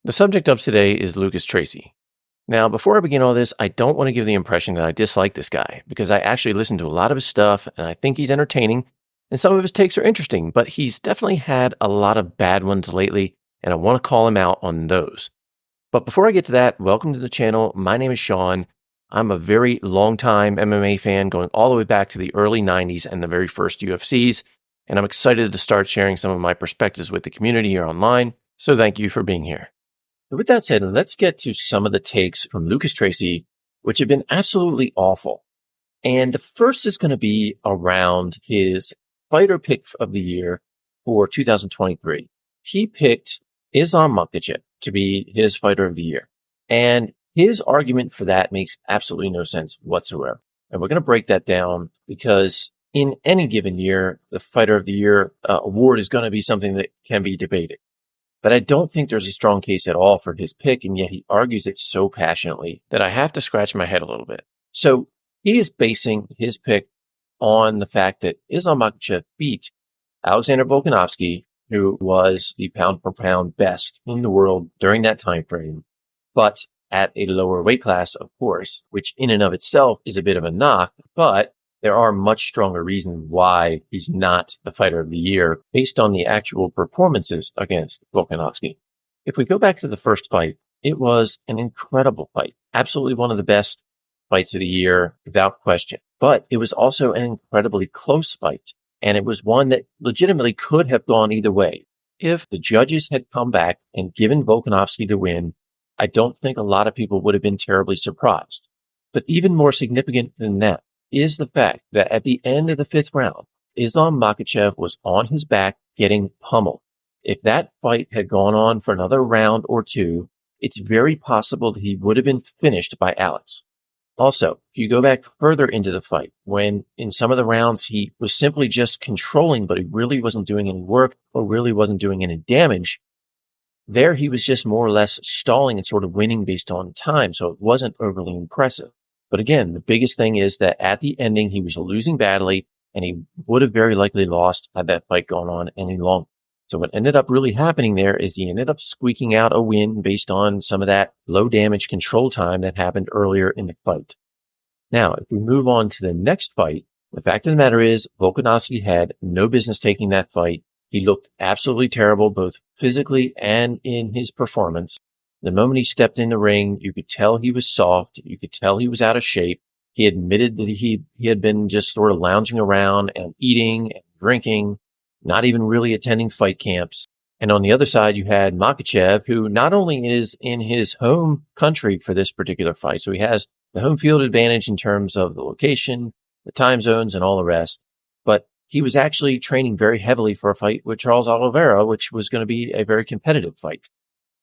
The subject of today is Lucas Tracy. Now, before I begin all this, I don't want to give the impression that I dislike this guy, because I actually listen to a lot of his stuff, and I think he's entertaining, and some of his takes are interesting, but he's definitely had a lot of bad ones lately, and I want to call him out on those. But before I get to that, welcome to the channel. My name is Sean. I'm a very long-time MMA fan, going all the way back to the early 90s and the very first UFCs, and I'm excited to start sharing some of my perspectives with the community here online, so thank you for being here. But with that said, let's get to some of the takes from Lucas Tracy, which have been absolutely awful. And the first is going to be around his fighter pick of the year for 2023. He picked Islam Makhachev to be his fighter of the year. And his argument for that makes absolutely no sense whatsoever. And we're going to break that down because in any given year, the fighter of the year award is going to be something that can be debated. But I don't think there's a strong case at all for his pick, and yet he argues it so passionately that I have to scratch my head a little bit. So he is basing his pick on the fact that Islam Makhachev beat Alexander Volkanovski, who was the pound-for-pound best in the world during that time frame, but at a lower weight class, of course, which in and of itself is a bit of a knock, but there are much stronger reasons why he's not the fighter of the year based on the actual performances against Volkanovski. If we go back to the first fight, it was an incredible fight. Absolutely one of the best fights of the year, without question. But it was also an incredibly close fight. And it was one that legitimately could have gone either way. If the judges had come back and given Volkanovski the win, I don't think a lot of people would have been terribly surprised. But even more significant than that is the fact that at the end of the fifth round, Islam Makhachev was on his back getting pummeled. If that fight had gone on for another round or two, it's very possible that he would have been finished by Alex. Also, if you go back further into the fight, when in some of the rounds he was simply just controlling, but he really wasn't doing any work or really wasn't doing any damage, there he was just more or less stalling and sort of winning based on time, so it wasn't overly impressive. But again, the biggest thing is that at the ending, he was losing badly, and he would have very likely lost had that fight gone on any longer. So what ended up really happening there is he ended up squeaking out a win based on some of that low damage control time that happened earlier in the fight. Now, if we move on to the next fight, the fact of the matter is Volkanovski had no business taking that fight. He looked absolutely terrible, both physically and in his performance. The moment he stepped in the ring, you could tell he was soft. You could tell he was out of shape. He admitted that he had been just sort of lounging around and eating and drinking, not even really attending fight camps. And on the other side, you had Makhachev, who not only is in his home country for this particular fight, so he has the home field advantage in terms of the location, the time zones, and all the rest, but he was actually training very heavily for a fight with Charles Oliveira, which was going to be a very competitive fight.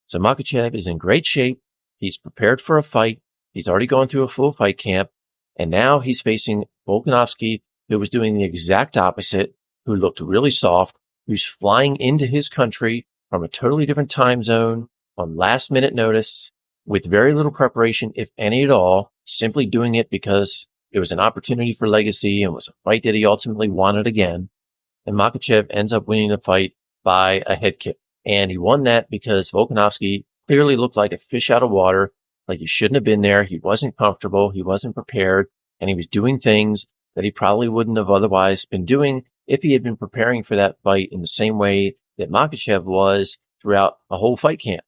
So Makhachev is in great shape. He's prepared for a fight. He's already gone through a full fight camp. And now he's facing Volkanovski, who was doing the exact opposite, who looked really soft, who's flying into his country from a totally different time zone on last minute notice with very little preparation, if any at all, simply doing it because it was an opportunity for legacy and was a fight that he ultimately wanted again. And Makhachev ends up winning the fight by a head kick. And he won that because Volkanovski clearly looked like a fish out of water, like he shouldn't have been there. He wasn't comfortable. He wasn't prepared. And he was doing things that he probably wouldn't have otherwise been doing if he had been preparing for that fight in the same way that Makhachev was throughout a whole fight camp.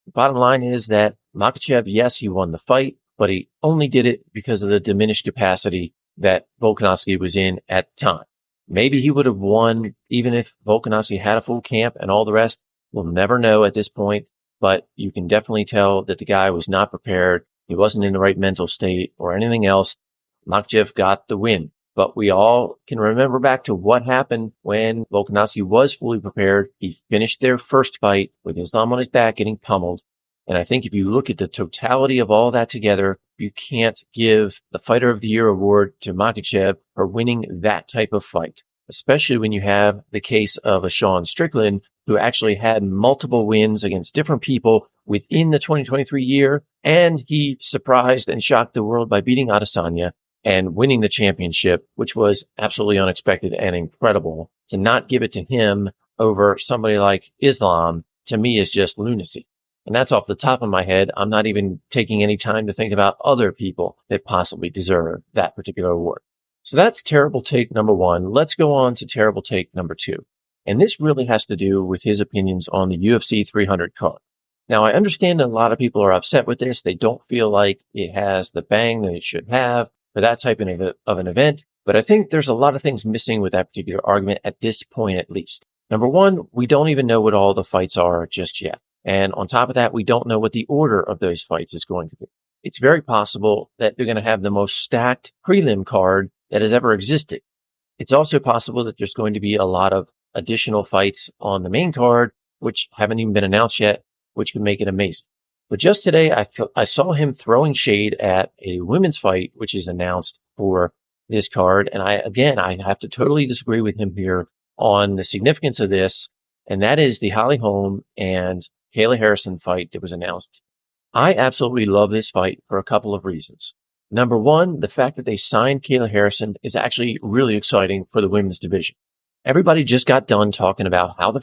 The bottom line is that Makhachev, yes, he won the fight, but he only did it because of the diminished capacity that Volkanovski was in at the time. Maybe he would have won even if Volkanovski had a full camp and all the rest. We'll never know at this point, but you can definitely tell that the guy was not prepared. He wasn't in the right mental state or anything else. Makhachev got the win, but we all can remember back to what happened when Volkanovski was fully prepared. He finished their first fight with Islam on his back getting pummeled. And I think if you look at the totality of all that together, you can't give the Fighter of the Year award to Makhachev for winning that type of fight, especially when you have the case of a Sean Strickland who actually had multiple wins against different people within the 2023 year. And he surprised and shocked the world by beating Adesanya and winning the championship, which was absolutely unexpected and incredible. To not give it to him over somebody like Islam, to me, is just lunacy. And that's off the top of my head. I'm not even taking any time to think about other people that possibly deserve that particular award. So that's terrible take number one. Let's go on to terrible take number two. And this really has to do with his opinions on the UFC 300 card. Now, I understand that a lot of people are upset with this. They don't feel like it has the bang that it should have for that type of an event. But I think there's a lot of things missing with that particular argument at this point, at least. Number one, we don't even know what all the fights are just yet. And on top of that, we don't know what the order of those fights is going to be. It's very possible that they're going to have the most stacked prelim card that has ever existed. It's also possible that there's going to be a lot of additional fights on the main card, which haven't even been announced yet, which could make it amazing. But just today, I saw him throwing shade at a women's fight, which is announced for this card. And I have to totally disagree with him here on the significance of this. And that is the Holm and Kayla Harrison fight that was announced. I absolutely love this fight for a couple of reasons. Number one, the fact that they signed Kayla Harrison is actually really exciting for the women's division. Everybody just got done talking about how the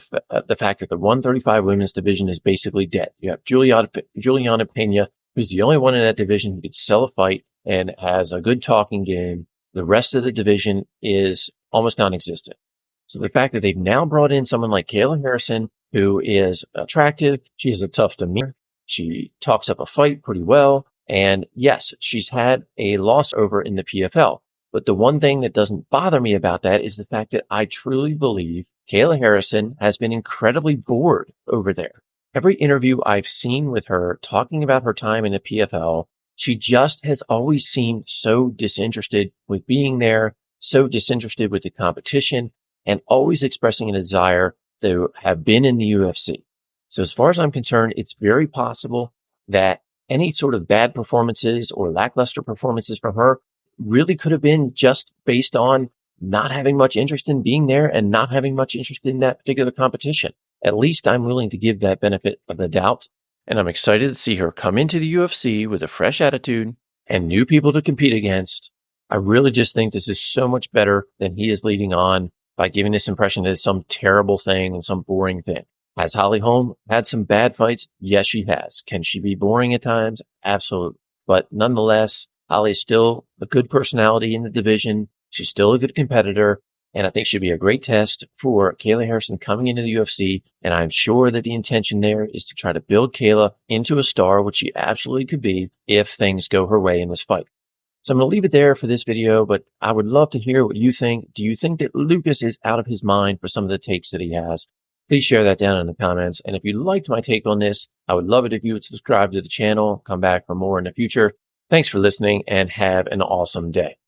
fact that the 135 women's division is basically dead. You have Juliana Pena, who's the only one in that division who could sell a fight and has a good talking game. The rest of the division is almost non-existent. So the fact that they've now brought in someone like Kayla Harrison, who is attractive, she has a tough demeanor, she talks up a fight pretty well, and yes, she's had a loss over in the PFL. But the one thing that doesn't bother me about that is the fact that I truly believe Kayla Harrison has been incredibly bored over there. Every interview I've seen with her talking about her time in the PFL, she just has always seemed so disinterested with being there, so disinterested with the competition, and always expressing a desire to have been in the UFC. So as far as I'm concerned, it's very possible that any sort of bad performances or lackluster performances from her really could have been just based on not having much interest in being there and not having much interest in that particular competition. At least I'm willing to give that benefit of the doubt. And I'm excited to see her come into the UFC with a fresh attitude and new people to compete against. I really just think this is so much better than he is leading on by giving this impression that it's some terrible thing and some boring thing. Has Holly Holm had some bad fights? Yes, she has. Can she be boring at times? Absolutely. But nonetheless, Holly is still a good personality in the division. She's still a good competitor. And I think she'd be a great test for Kayla Harrison coming into the UFC. And I'm sure that the intention there is to try to build Kayla into a star, which she absolutely could be if things go her way in this fight. So I'm going to leave it there for this video, but I would love to hear what you think. Do you think that Lucas is out of his mind for some of the takes that he has? Please share that down in the comments. And if you liked my take on this, I would love it if you would subscribe to the channel, come back for more in the future. Thanks for listening and have an awesome day.